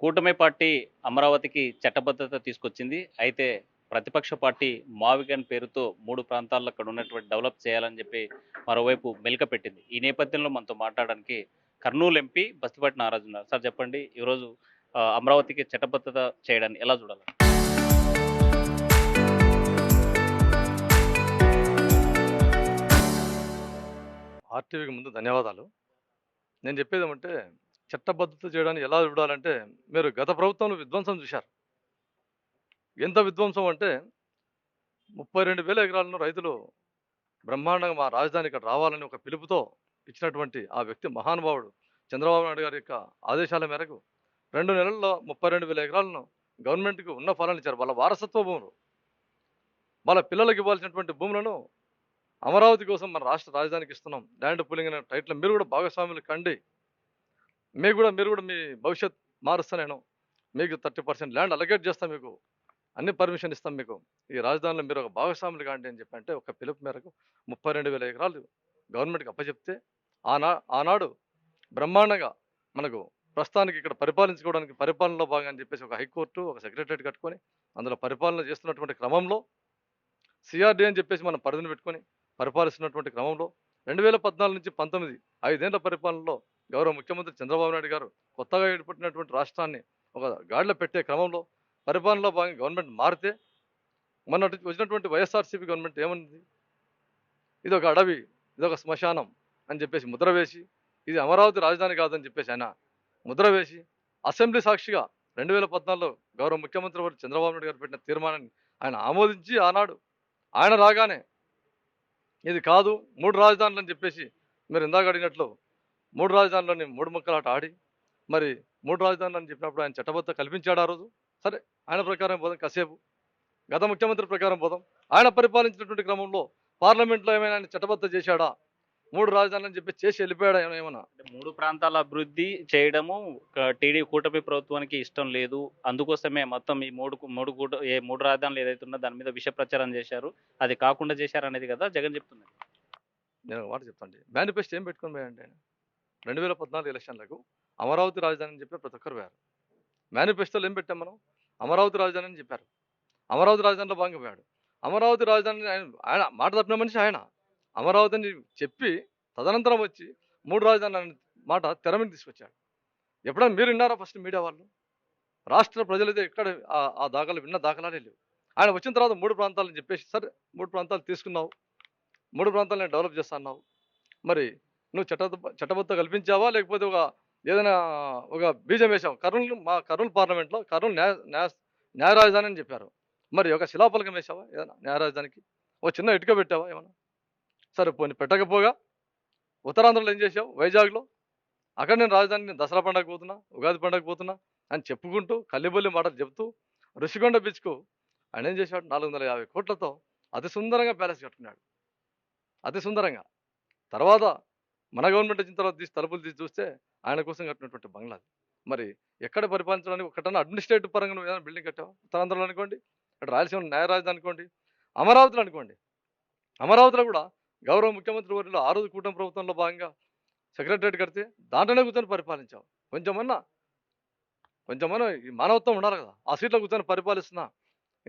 కూటమి పార్టీ అమరావతికి చట్టబద్ధత తీసుకొచ్చింది. అయితే ప్రతిపక్ష పార్టీ మావిగన్ పేరుతో 3 ప్రాంతాల్లో అక్కడ ఉన్నటువంటి డెవలప్ చేయాలని చెప్పి మరోవైపు మెలికపెట్టింది. ఈ నేపథ్యంలో మనతో మాట్లాడడానికి కర్నూలు ఎంపీ బస్తిపాటి నాగరాజు ఉన్నారు. సార్ చెప్పండి, ఈరోజు అమరావతికి చట్టబద్ధత చేయడాన్ని ఎలా చూడాలి? ఆర్టీవీకి ముందు ధన్యవాదాలు. నేను చెప్పేదేమంటే, చట్టబద్ధత చేయడాన్ని ఎలా చూడాలంటే, మీరు గత ప్రభుత్వంలో విధ్వంసం చూశారు. ఎంత విధ్వంసం అంటే 32,000 ఎకరాలను రైతులు బ్రహ్మాండంగా మా రాజధాని ఇక్కడ రావాలని ఒక పిలుపుతో ఇచ్చినటువంటి ఆ వ్యక్తి మహానుభావుడు చంద్రబాబు నాయుడు గారి యొక్క ఆదేశాల మేరకు 2 నెలల్లో 32,000 ఎకరాలను గవర్నమెంట్‌కి ఉన్న ఫలాలు ఇచ్చారు. వాళ్ళ వారసత్వ భూములు. వాళ్ళ పిల్లలకి ఇవ్వాల్సినటువంటి భూములను అమరావతి కోసం మన రాష్ట్ర రాజధానికి ఇస్తున్నాం. ల్యాండ్ పూలింగ్ అనే టైటిల్ మీరు కూడా భాగస్వాములు కండి. మీరు కూడా మీ భవిష్యత్ మారుస్తా నేను. మీకు 30% ల్యాండ్ అలొకేట్ చేస్తాం మీకు. అన్ని పర్మిషన్ ఇస్తాం మీకు. ఈ రాజధానిలో మీరు ఒక భాగస్వాములు కాండి అని చెప్పి అంటే ఒక పిలుపు మేరకు 32,000 ఎకరాలు గవర్నమెంట్‌కి అప్పచెప్తే ఆనాడు బ్రహ్మాండంగా మనకు ప్రస్తుతానికి ఇక్కడ పరిపాలించుకోవడానికి పరిపాలనలో భాగంగా అని చెప్పేసి ఒక హైకోర్టు, ఒక సెక్రటరేట్ కట్టుకొని అందులో పరిపాలన చేస్తున్నటువంటి క్రమంలో సిఆర్డీ అని చెప్పేసి మనం పరిధిని పెట్టుకొని పరిపాలిస్తున్నటువంటి క్రమంలో 2014 నుంచి 19 5 ఏళ్ల పరిపాలనలో గౌరవ ముఖ్యమంత్రి చంద్రబాబు నాయుడు గారు కొత్తగా ఏర్పడినటువంటి రాష్ట్రాన్ని ఒక గాడిలో పెట్టే క్రమంలో పరిపాలనలో భాగంగా గవర్నమెంట్ మారితే వచ్చినటువంటి వైఎస్ఆర్సీపీ గవర్నమెంట్ ఏమన్నది? ఇది ఒక అడవి, ఇది ఒక శ్మశానం అని చెప్పేసి ముద్ర వేసి, ఇది అమరావతి రాజధాని కాదని చెప్పేసి ఆయన ముద్ర వేసి అసెంబ్లీ సాక్షిగా 2014లో గౌరవ ముఖ్యమంత్రి వారు చంద్రబాబు నాయుడు గారు పెట్టిన తీర్మానాన్ని ఆయన ఆమోదించి ఆనాడు ఆయన రాగానే ఇది కాదు 3 రాజధానులు అని చెప్పేసి మీరు ఇందాక అడిగినట్లు 3 రాజధానులని 3 ముక్కలాట ఆడి మరి 3 రాజధానులు అని చెప్పినప్పుడు ఆయన చట్టబద్ధత కల్పించాడు ఆ రోజు. సరే, ఆయన ప్రకారం పోదాం కాసేపు. గత ముఖ్యమంత్రి ప్రకారం పోదాం. ఆయన పరిపాలించినటువంటి క్రమంలో పార్లమెంట్లో ఏమైనా ఆయన చట్టబద్ధత చేశాడా? 3 రాజధానులు అని చెప్పి చేసి వెళ్ళిపోయాడా ఏమన్నా? 3 ప్రాంతాల అభివృద్ధి చేయడము కూటమి ప్రభుత్వానికి ఇష్టం లేదు. అందుకోసమే మొత్తం ఈ 3 రాజధానులు ఏదైతే ఉన్నదో దాని మీద విష ప్రచారం చేశారు. అది కాకుండా చేశారనేది కదా జగన్ చెప్తున్నారు. నేను ఒక మాట చెప్తాండి. మేనిఫెస్టో ఏం పెట్టుకొని పోయాడంటే ఆయన 2014 ఎలక్షన్లకు అమరావతి రాజధాని అని చెప్పి ప్రతి ఒక్కరు పోయారు. మేనిఫెస్టోలో ఏం పెట్టాం మనం? అమరావతి రాజధాని అని చెప్పారు. అమరావతి రాజధానిలో భాగంగా పోయాడు. అమరావతి రాజధాని ఆయన మాట తప్పిన మనిషి ఆయన. అమరావతి అని చెప్పి తదనంతరం వచ్చి 3 రాజధానులు అనే మాట తెర మీద తీసుకొచ్చాడు. ఎప్పుడైనా మీరు విన్నారా? ఫస్ట్ మీడియా వాళ్ళు రాష్ట్ర ప్రజలైతే ఎక్కడ ఆ దాఖలు విన్న దాఖలాలే లేవు. ఆయన వచ్చిన తర్వాత 3 ప్రాంతాలని చెప్పేసి, సరే 3 ప్రాంతాలు తీసుకున్నావు, 3 ప్రాంతాలు నేను డెవలప్ చేస్తా అన్నావు. మరి నువ్వు చట్టబద్ధత కల్పించావా, లేకపోతే ఏదైనా ఒక బీజం వేసావు? కర్నూలు పార్లమెంట్లో కర్నూలు న్యాయ రాజధాని అని చెప్పారు. మరి ఒక శిలాఫలకం వేసావా ఏదైనా న్యాయ రాజధానికి? ఒక చిన్న ఇటుక పెట్టావా ఏమన్నా? సరే పోనీ పెట్టకపోగా ఉత్తరాంధ్రలో ఏం చేసావు? వైజాగ్లో అక్కడ నేను రాజధాని దసరా పండగ పోతున్నా, ఉగాది పండగ పోతున్నా అని చెప్పుకుంటూ కల్లిబొల్లి మాటలు చెప్తూ ఋషికొండ బీచ్కు ఆయన ఏం చేశాడు? 450 కోట్లతో అతి సుందరంగా ప్యాలెస్ కట్టుకున్నాడు. అతి సుందరంగా. తర్వాత మన గవర్నమెంట్ వచ్చిన తర్వాత తలుపులు తీసి చూస్తే ఆయన కోసం కట్టినటువంటి బంగ్లాది. మరి ఎక్కడ పరిపాలించడానికి ఒకటన్నా అడ్మినిస్ట్రేటివ్ పరంగా నువ్వు ఏదైనా బిల్డింగ్ కట్టావు? ఉత్తరాంధ్రలో అనుకోండి, ఇక్కడ రాయలసీమ న్యాయ రాజధాని అనుకోండి, అమరావతిలో అనుకోండి. అమరావతిలో కూడా గౌరవ ముఖ్యమంత్రి వర్యులు ఆ రోజు కూటమి ప్రభుత్వంలో భాగంగా సెక్రటరేట్ కడితే దాంట్లోనే కూర్చొని పరిపాలించావు. కొంచెమన్నా ఈ మానవత్వం ఉండాలి కదా. ఆ సీట్లో కూర్చొని పరిపాలిస్తున్నా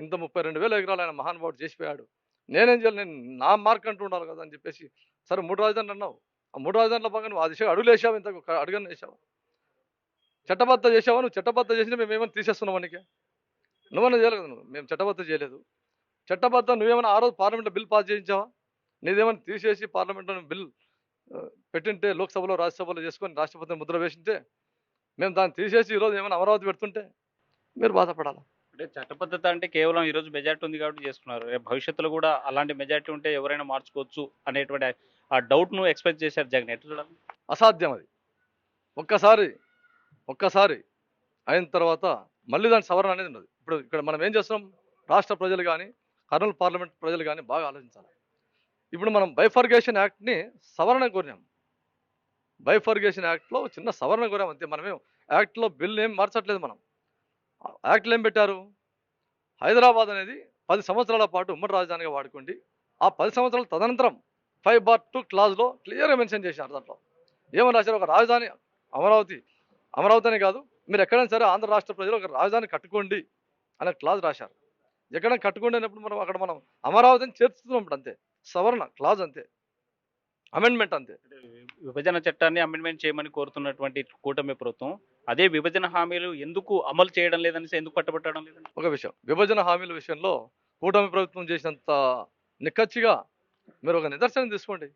ఇంత 32,000 ఎకరాలు ఆయన మహానుభావుడు చేసిపోయాడు. నేనేం చేయాలి? నేను నా మార్క్ అంటూ ఉండాలి కదా అని చెప్పేసి సరే 3 రాజధానులు అన్నావు. ఆ 3 రాజధానుల భాగంగా నువ్వు ఆ దిశగా అడుగులు వేసావు, ఇంత అడుగని వేసావు. చట్టబద్ధత చేసావా? నువ్వు చట్టబద్ధత చేసినా మేము ఏమైనా తీసేస్తున్నావు నీకే? నువ్వన్నా చేయలేదు కదా. మేము చట్టబద్ధత చేయలేదు. చట్టబద్ధత నువ్వేమైనా ఆ రోజు పార్లమెంట్లో బిల్ పాస్ చేయించావా? నీదేమైనా తీసేసి పార్లమెంట్లో బిల్ పెట్టింటే లోక్సభలో రాజ్యసభలో చేసుకొని రాష్ట్రపతిని ముద్ర వేసింటే మేము దాన్ని తీసేసి ఈరోజు ఏమైనా అమరావతి పెడుతుంటే మీరు బాధపడాలా? అంటే చట్టబద్ధత అంటే కేవలం ఈరోజు మెజార్టీ ఉంది కాబట్టి చేసుకున్నారు. రేపు భవిష్యత్తులో కూడా అలాంటి మెజార్టీ ఉంటే ఎవరైనా మార్చుకోవచ్చు అనేటువంటి ఆ డౌట్ను ఎక్స్పెక్ట్ చేశారు జగన్. ఎట్లా చూడాలి? అసాధ్యం అది. ఒక్కసారి అయిన తర్వాత మళ్ళీ దాని సవరణ అనేది ఉండదు. ఇప్పుడు ఇక్కడ మనం ఏం చేస్తున్నాం? రాష్ట్ర ప్రజలు కానీ కర్నూలు పార్లమెంట్ ప్రజలు కానీ బాగా ఆలోచించాలి. ఇప్పుడు మనం బైఫర్గేషన్ యాక్ట్ని సవరణ కోరినాం. బైఫర్గేషన్ యాక్ట్లో చిన్న సవరణ కోరాం అంతే. మనమేం యాక్ట్లో బిల్ ఏం మార్చట్లేదు. మనం యాక్ట్లో ఏం పెట్టారు? హైదరాబాద్ అనేది 10 సంవత్సరాల పాటు ఉమ్మడి రాజధానిగా వాడుకోండి. ఆ 10 సంవత్సరాల తదనంతరం 5/2 క్లాజ్లో క్లియర్గా మెన్షన్ చేశారు. దాంట్లో ఏమని రాశారు? ఒక రాజధాని అమరావతి అనే కాదు, మీరు ఎక్కడైనా సరే ఆంధ్ర రాష్ట్ర ప్రజలు ఒక రాజధాని కట్టుకోండి అనే క్లాజ్ రాశారు. ఎక్కడైనా కట్టుకోండి అన్నప్పుడు మనం అక్కడ మనం అమరావతిని చేర్చుతున్నాం ఇప్పుడు అంతే. సవరణ క్లాజ్ అంతే. అమెండ్మెంట్ అంతే. అంటే విభజన చట్టాన్ని అమెండ్మెంట్ చేయమని కోరుతున్నటువంటి కూటమి ప్రభుత్వం అదే విభజన హామీలు ఎందుకు అమలు చేయడం లేదనేసి ఎందుకు పట్టుబట్టడం లేదండి? ఒక విషయం, విభజన హామీల విషయంలో కూటమి ప్రభుత్వం చేసినంత నిక్కచ్చిగా మీరు ఒక నిదర్శనం తీసుకోండి.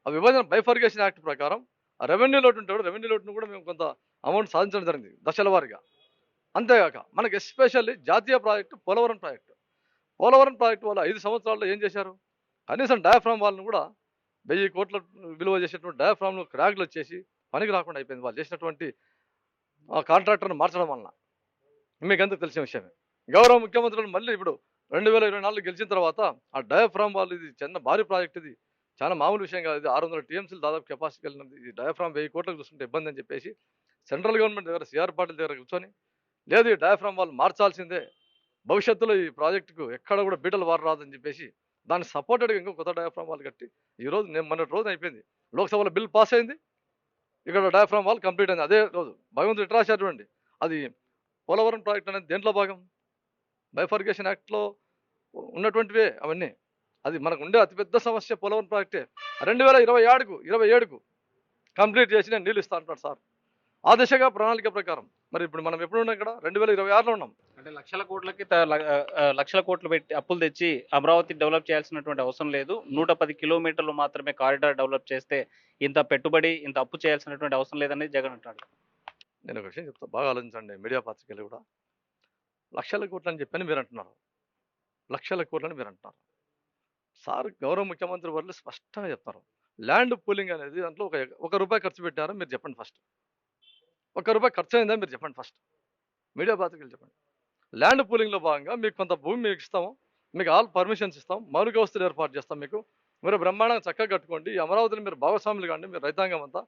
ఆ విభజన బైఫర్గేషన్ యాక్ట్ ప్రకారం ఆ రెవెన్యూ లోటు ఉంటాడు, రెవెన్యూ లోటును కూడా మేము కొంత అమౌంట్ సాధించడం జరిగింది దశల వారీగా. అంతేగాక మనకి ఎస్పెషల్లీ జాతీయ project Polavaram project. Polavaram project వాళ్ళు 5 సంవత్సరాల్లో ఏం చేశారు? కనీసం డయాఫ్రామ్ వాళ్ళను కూడా 1000 కోట్ల విలువ చేసేటువంటి డయాఫ్రామ్లు క్రాక్లు వచ్చేసి పనికి రాకుండా అయిపోయింది వాళ్ళు చేసినటువంటి కాంట్రాక్టర్ను మార్చడం వలన. మీకంతా తెలిసిన విషయమే. గౌరవ ముఖ్యమంత్రులు మళ్ళీ ఇప్పుడు 2024 గెలిచిన తర్వాత ఆ డయాఫ్రామ్ వాళ్ళు ఇది చిన్న భారీ ప్రాజెక్ట్, ఇది చాలా మామూలు విషయం కాదు, ఇది 600 టీఎంసీలు దాదాపు కెపాసిటీ కలిగినది, ఈ డయాఫ్రామ్ 1000 కోట్లకు చూసుకుంటే ఇబ్బంది అని చెప్పేసి సెంట్రల్ గవర్నమెంట్ దగ్గర సిఆర్ పాటిల్ దగ్గర కూర్చొని, లేదు ఈ డయాఫ్రామ్ వాళ్ళు మార్చాల్సిందే, భవిష్యత్తులో ఈ ప్రాజెక్టుకు ఎక్కడ కూడా బీటలు వారరాదని చెప్పేసి దాన్ని సపోర్టెడ్గా ఇంకో కొత్త డయాఫ్రామ్ వాళ్ళు కట్టి ఈరోజు నేను మొన్నటి రోజు అయిపోయింది, లోక్సభలో బిల్ పాస్ అయింది, ఇక్కడ డయాఫ్రామ్ వాళ్ళు కంప్లీట్ అయింది అదే రోజు. భగవంతుడు ఇట్లా రాశారు చూడండి. అది పోలవరం ప్రాజెక్ట్ అనేది దేంట్లో భాగం? బైఫర్గేషన్ యాక్ట్లో ఉన్నటువంటివే అవన్నీ. అది మనకు ఉండే అతిపెద్ద సమస్య పోలవరం ప్రాజెక్టే. 2027కు కంప్లీట్ చేసి నేను నీళ్ళు ఇస్తా అంటున్నాడు సార్. ఆ దిశగా ప్రణాళిక ప్రకారం మరి ఇప్పుడు మనం ఎప్పుడు ఉన్నాం? ఇక్కడ 2026లో ఉన్నాం. అంటే లక్షల కోట్లకి లక్షల కోట్లు పెట్టి అప్పులు తెచ్చి అమరావతి డెవలప్ చేయాల్సినటువంటి అవసరం లేదు. 110 కిలోమీటర్లు మాత్రమే కారిడార్ డెవలప్ చేస్తే ఇంత పెట్టుబడి ఇంత అప్పు చేయాల్సినటువంటి అవసరం లేదని జగన్ అంటాడు. నేను ఒక విషయం చెప్తా, బాగా ఆలోచించండి మీడియా పత్రికలు కూడా. లక్షల కోట్లు అని చెప్పని మీరు అంటున్నారు, లక్షల కోట్లని మీరు అంటున్నారు. సార్ గౌరవ ముఖ్యమంత్రి వర్లు స్పష్టంగా చెప్తారు, ల్యాండ్ పూలింగ్ అనేది దాంట్లో ఒక రూపాయి ఖర్చు పెట్టారో మీరు చెప్పండి ఫస్ట్. ఒక్క రూపాయి ఖర్చు అయిందా మీరు చెప్పండి ఫస్ట్. మీడియా పత్రికలు చెప్పండి. ల్యాండ్ పూలింగ్లో భాగంగా మీకు కొంత భూమి మీకు ఇస్తాము, మీకు ఆల్ పర్మిషన్స్ ఇస్తాం, మౌలిక వస్తువులు ఏర్పాటు చేస్తాం, మీకు మీరు బ్రహ్మాండంగా చక్కగా కట్టుకోండి, ఈ అమరావతిని మీరు భాగస్వాములు కాండి, మీరు రైతాంగం అంతా,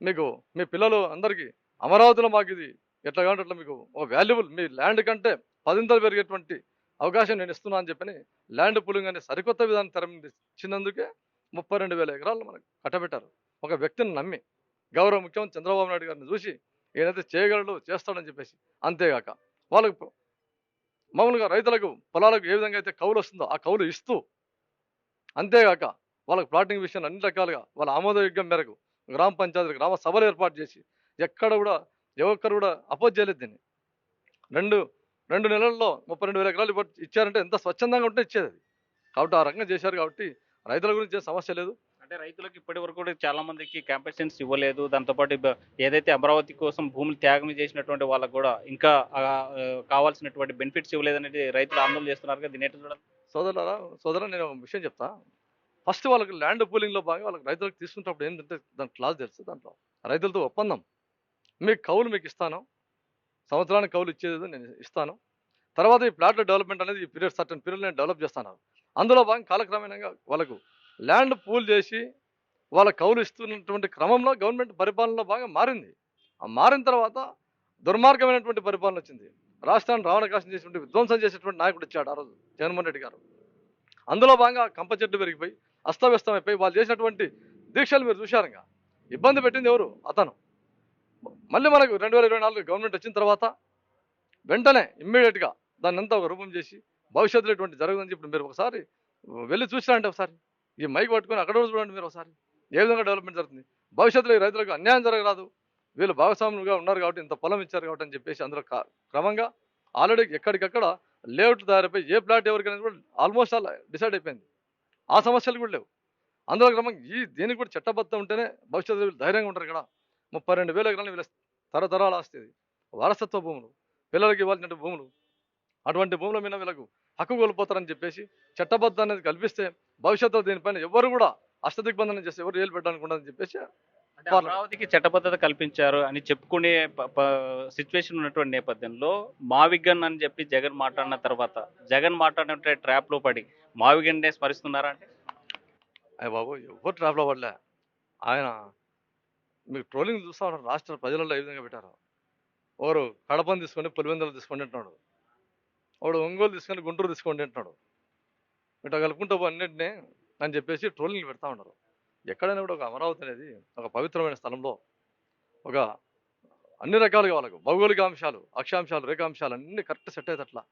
మీకు మీ పిల్లలు అందరికీ అమరావతిలో మాకు ఇది ఎట్లా కావాలంటే అట్లా మీకు ఒక వాల్యుబుల్ మీ ల్యాండ్ కంటే 10 పెరిగేటువంటి అవకాశం నేను ఇస్తున్నా అని చెప్పని ల్యాండ్ పూలింగ్ అనే సరికొత్త విధానం తెరమించినందుకే 32,000 ఎకరాలు మనకు కట్టబెట్టారు. ఒక వ్యక్తిని నమ్మి గౌరవ ముఖ్యమంత్రి చంద్రబాబు నాయుడు గారిని చూసి ఈయనైతే చేయగలడు చేస్తాడని చెప్పేసి. అంతేగాక వాళ్ళకు మామూలుగా రైతులకు పొలాలకు ఏ విధంగా అయితే కౌలు వస్తుందో ఆ కౌలు ఇస్తూ, అంతేగాక వాళ్ళకి ప్లాటింగ్ విషయాన్ని అన్ని రకాలుగా వాళ్ళ ఆమోదయోగ్యం మేరకు గ్రామ పంచాయతీలు గ్రామ సభలు ఏర్పాటు చేసి ఎక్కడ కూడా ఏ ఒక్కరు కూడా అపోజ్ చేయలేదు దీన్ని. రెండు నెలల్లో 32,000 ఎకరాలు ఇచ్చారంటే ఎంత స్వచ్ఛందంగా ఉంటే ఇచ్చేది అది. కాబట్టి ఆ రకంగా చేశారు కాబట్టి రైతుల గురించి సమస్య లేదు. అంటే రైతులకు ఇప్పటి వరకు కూడా చాలా మందికి కాంపెన్సేషన్స్ ఇవ్వలేదు. దాంతోపాటు ఏదైతే అమరావతి కోసం భూములు త్యాగం చేసినటువంటి వాళ్ళకు కూడా ఇంకా కావాల్సినటువంటి బెనిఫిట్స్ ఇవ్వలేదనేది రైతులు ఆందోళన చేస్తున్నారు కదా, దీన్ని ఎట్లా చూడాలి? సోదరా నేను ఒక విషయం చెప్తా. ఫస్ట్ వాళ్ళకి ల్యాండ్ పూలింగ్లో భాగంగా వాళ్ళకి రైతులకు తీసుకున్నప్పుడు ఏంటంటే దాని క్లాజ్ తెలుసు. దాంట్లో రైతులతో ఒప్పందం, మీకు కౌలు మీకు ఇస్తాను, సంవత్సరానికి కౌలు ఇచ్చేది నేను ఇస్తాను, తర్వాత ఈ ప్లాట్ల డెవలప్మెంట్ అనేది ఈ పీరియడ్ సర్టన్ పీరియడ్ నేను డెవలప్ చేస్తాను. అందులో భాగంగా కాలక్రమేణంగా వాళ్ళకు ల్యాండ్ పూల్ చేసి వాళ్ళ కౌలు ఇస్తున్నటువంటి క్రమంలో గవర్నమెంట్ పరిపాలనలో భాగంగా మారింది. ఆ మారిన తర్వాత దుర్మార్గమైనటువంటి పరిపాలన వచ్చింది. రాష్ట్రాన్ని రావణకాశం చేసినటువంటి విధ్వంసం చేసేటువంటి నాయకుడు వచ్చాడు ఆ రోజు జగన్మోహన్ రెడ్డి గారు. అందులో భాగంగా కంప చెట్లు పెరిగిపోయి అస్తవ్యస్తం అయిపోయి వాళ్ళు చేసినటువంటి దీక్షలు మీరు చూశారు. ఇంకా ఇబ్బంది పెట్టింది ఎవరు? అతను. మళ్ళీ మనకు 2024 గవర్నమెంట్ వచ్చిన తర్వాత వెంటనే ఇమ్మీడియట్గా దాన్ని అంతా ఒక రూపం చేసి భవిష్యత్తులో ఇటువంటి జరగదని చెప్పి మీరు ఒకసారి వెళ్ళి చూసినారంటే ఒకసారి ఈ మైక్ పట్టుకొని అక్కడ చూడండి మీరు ఒకసారి ఏ విధంగా డెవలప్మెంట్ జరుగుతుంది. భవిష్యత్తులో ఈ రైతులకు అన్యాయం జరగరాదు, వీళ్ళు భాగస్వాములుగా ఉన్నారు కాబట్టి ఇంత పొలం ఇచ్చారు కాబట్టి అని చెప్పేసి అందులో క్రమంగా ఆల్రెడీ ఎక్కడికక్కడ లేఅవుట్లు తయారైపోయి ఏ ప్లాట్ ఎవరికైనా కూడా ఆల్మోస్ట్ అలా డిసైడ్ అయిపోయింది. ఆ సమస్యలు కూడా లేవు. అందులో క్రమంగా దీనికి కూడా చట్టబద్ధం ఉంటేనే భవిష్యత్తులో వీళ్ళు ధైర్యంగా ఉంటారు. ఇక్కడ 32,000 ఎకరాలు వీళ్ళ తరతరాలు ఆస్తి, వారసత్వ భూములు, పిల్లలకి ఇవ్వాల్సిన భూములు, అటువంటి భూముల మీద వీళ్ళకు హక్కు కోల్పోతారని చెప్పేసి చట్టబద్ధం అనేది కల్పిస్తే భవిష్యత్తులో దీనిపైన ఎవరు కూడా అష్టదిగ్బంధనం చేస్తే ఎవరు ఏలు పెట్టడానికి ఉండదని చెప్పేసి అంటే అమరావతికి చట్టబద్ధత కల్పించారు అని చెప్పుకునే సిచ్యువేషన్ ఉన్నటువంటి నేపథ్యంలో మావిగన్ అని చెప్పి జగన్ మాట్లాడిన తర్వాత జగన్ మాట్లాడిన ట్రాప్ లో పడి మావిగన్నే స్మరిస్తున్నారా? అంటే అయ్య బాబు ఎవరు ట్రాప్లో పడలే. ఆయన మీకు ట్రోలింగ్ చూస్తూ ఉన్నారు, రాష్ట్ర ప్రజలలో ఏ విధంగా పెట్టారు. ఒకరు కడపను తీసుకొని పులివెందులు తీసుకోండి అంటున్నాడు, ఒకడు ఒంగోలు తీసుకొని గుంటూరు తీసుకోండి అంటున్నాడు. ఇట్లా కలుపుకుంటూ అన్నింటినీ అని చెప్పేసి ట్రోలింగ్ పెడతా ఉన్నారు. ఎక్కడైనా కూడా ఒక అమరావతి అనేది ఒక పవిత్రమైన స్థలంలో ఒక అన్ని రకాలుగా వాళ్ళకు భౌగోళిక అంశాలు, అక్షాంశాలు, రేఖాంశాలు అన్నీ కరెక్ట్ సెట్ అయ్యేటట్లా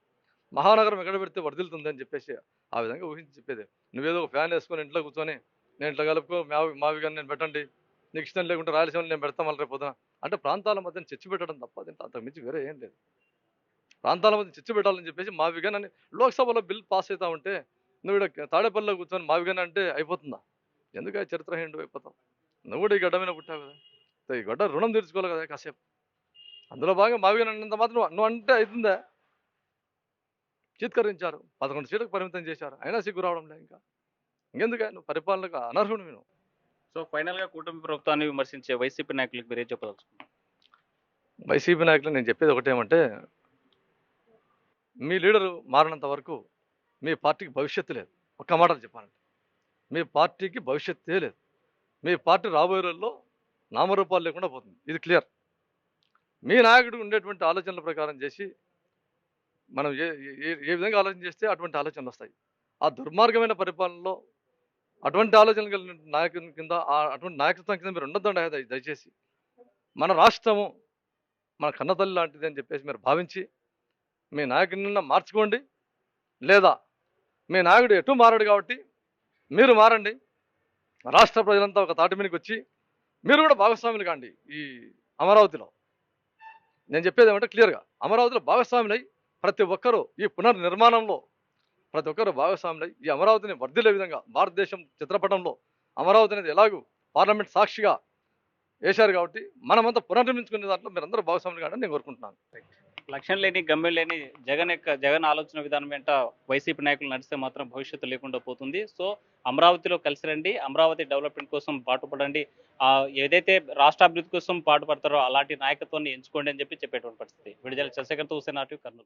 మహానగరం ఎక్కడ పెడితే వర్ధిల్లుతుంది అని చెప్పేసి ఆ విధంగా ఊహించి చెప్పేది. నువ్వేదో ఒక ఫ్యాన్ వేసుకొని ఇంట్లో కూర్చొని నేను ఇట్లా కలుపుకో మావి కానీ నేను పెట్టండి, నీకు ఇష్టం లేకుంటే రాయలసీమలో నేను పెడతాం మళ్ళీ రేపు పొద్దున అంటే ప్రాంతాల మధ్య చిచ్చు పెట్టడం తప్ప దీంట్లో అంతకు మించి వేరే ఏం లేదు. ప్రాంతాల మధ్య చిచ్చు పెట్టాలని చెప్పేసి మావిగన్ అని లోక్సభలో బిల్ పాస్ అవుతా ఉంటే నువ్వు ఇక్కడ తాడేపల్లిలో కూర్చొని మావిగన్ అంటే అయిపోతుందా? ఎందుకు ఆ చరిత్రహీనుడు అయిపోతావు? నువ్వు కూడా ఈ గడ్డ మీద పుట్టావు కదా, సో ఈ గడ్డ రుణం తీర్చుకోవాలి కదా కాసేపు. అందులో భాగంగా మావిగన్ అన్నంత మాత్రం నువ్వు అంటే అవుతుందా? చీత్కరించారు, 11 సీట్లకు పరిమితం చేశారు, అయినా సిగ్గు రావడం లే. ఇంకెందుకు నువ్వు పరిపాలనకు అనర్హుడు నువ్వు. సో ఫైనల్ గా కూటమి ప్రభుత్వాన్ని విమర్శించే వైసీపీ నాయకులకు మీరేం చెప్పదలుచుకున్నారు? వైసీపీ నాయకులు నేను చెప్పేది ఒకటేమంటే, మీ లీడరు మారినంత వరకు మీ పార్టీకి భవిష్యత్తు లేదు. ఒక్క మాటలు చెప్పాలంటే మీ పార్టీకి భవిష్యత్తే లేదు. మీ పార్టీ రాబోయే రోజుల్లో నామరూపాలు లేకుండా పోతుంది, ఇది క్లియర్. మీ నాయకుడు ఉండేటువంటి ఆలోచనల ప్రకారం చేసి మనం ఏ ఏ ఏ విధంగా ఆలోచన చేస్తే అటువంటి ఆలోచనలు వస్తాయి. ఆ దుర్మార్గమైన పరిపాలనలో అటువంటి ఆలోచనలు కలిగిన నాయకుని కింద అటువంటి నాయకత్వం కింద మీరు ఉండొద్దండి దయచేసి. మన రాష్ట్రము మన కన్నతల్లి లాంటిది అని చెప్పేసి మీరు భావించి మీ నాయకుడిని మార్చుకోండి, లేదా మీ నాయకుడు ఎటు మారాడు కాబట్టి మీరు మారండి. రాష్ట్ర ప్రజలంతా ఒక తాటి మీదకి వచ్చి మీరు కూడా భాగస్వాములు కాండి. ఈ అమరావతిలో నేను చెప్పేది ఏమంటే క్లియర్గా అమరావతిలో భాగస్వాములై ప్రతి ఒక్కరూ ఈ పునర్నిర్మాణంలో ప్రతి ఒక్కరు భాగస్వాములై ఈ అమరావతిని వర్ధిల్లే విధంగా భారతదేశం చిత్రపటంలో అమరావతి అనేది ఎలాగూ పార్లమెంట్ సాక్షిగా వేశారు కాబట్టి మనమంతా పునర్నిర్మించుకునే దాంట్లో మీరందరూ భాగస్వాములు కాదని నేను కోరుకుంటున్నాను. లక్ష్యం లేని గమ్యం లేని జగన్ ఆలోచన విధానం వెంట వైసీపీ నాయకులు నడిస్తే మాత్రం భవిష్యత్తు లేకుండా పోతుంది. సో అమరావతిలో కలిసి రండి, అమరావతి డెవలప్మెంట్ కోసం పాటుపడండి, ఏదైతే రాష్ట్ర అభివృద్ధి కోసం పాటుపడతారో అలాంటి నాయకత్వాన్ని ఎంచుకోండి అని చెప్పేటువంటి పరిస్థితి. విడుదల చంద్రశేఖర్ తో హుసేన్, కర్నూలు.